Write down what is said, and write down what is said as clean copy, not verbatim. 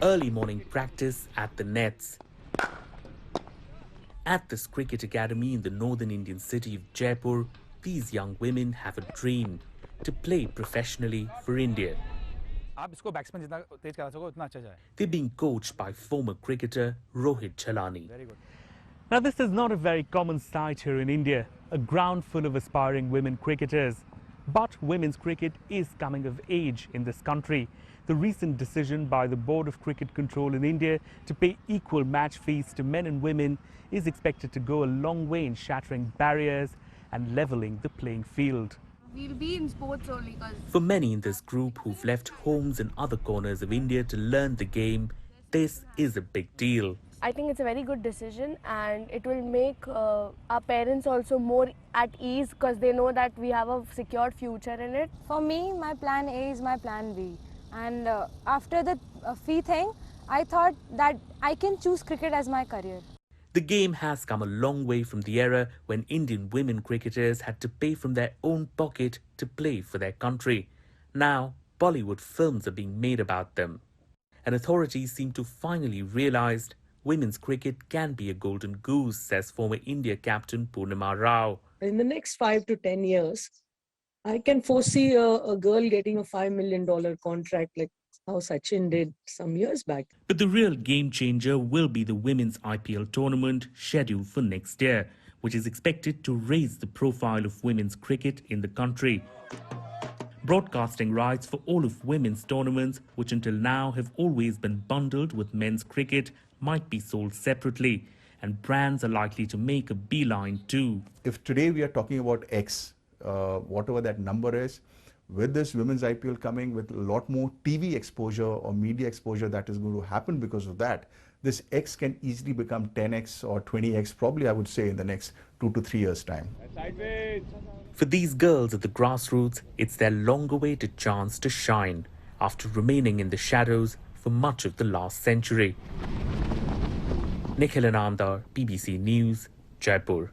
Early morning practice at the nets. At this cricket academy in the northern Indian city of Jaipur, these young women have a dream to play professionally for India. They're being coached by former cricketer Rohit Chalani. Now, this is not a very common sight here in India, a ground full of aspiring women cricketers. But women's cricket is coming of age in this country. The recent decision by the Board of Cricket Control in India to pay equal match fees to men and women is expected to go a long way in shattering barriers and leveling the playing field. We'll be in sports only For many in this group who've left homes in other corners of India to learn the game, this is a big deal. I think it's a very good decision, and it will make our parents also more at ease because they know that we have a secured future in it. For me, my plan A is my plan B. And after the fee thing, I thought that I can choose cricket as my career. The game has come a long way from the era when Indian women cricketers had to pay from their own pocket to play for their country. Now, Bollywood films are being made about them. And authorities seem to finally realize women's cricket can be a golden goose, says former India captain Purnima Rao. In the next 5 to 10 years, I can foresee a girl getting a $5 million contract like how Sachin did some years back. But the real game changer will be the women's IPL tournament scheduled for next year, which is expected to raise the profile of women's cricket in the country. Broadcasting rights for all of women's tournaments, which until now have always been bundled with men's cricket, might be sold separately, and brands are likely to make a beeline too. If today we are talking about X, whatever that number is, with this women's IPL coming, with a lot more TV exposure or media exposure that is going to happen because of that, this X can easily become 10X or 20X, probably I would say in the next 2 to 3 years' time. For these girls at the grassroots, it's their long-awaited chance to shine after remaining in the shadows for much of the last century. Nikhil Inamdar, BBC News, Jaipur.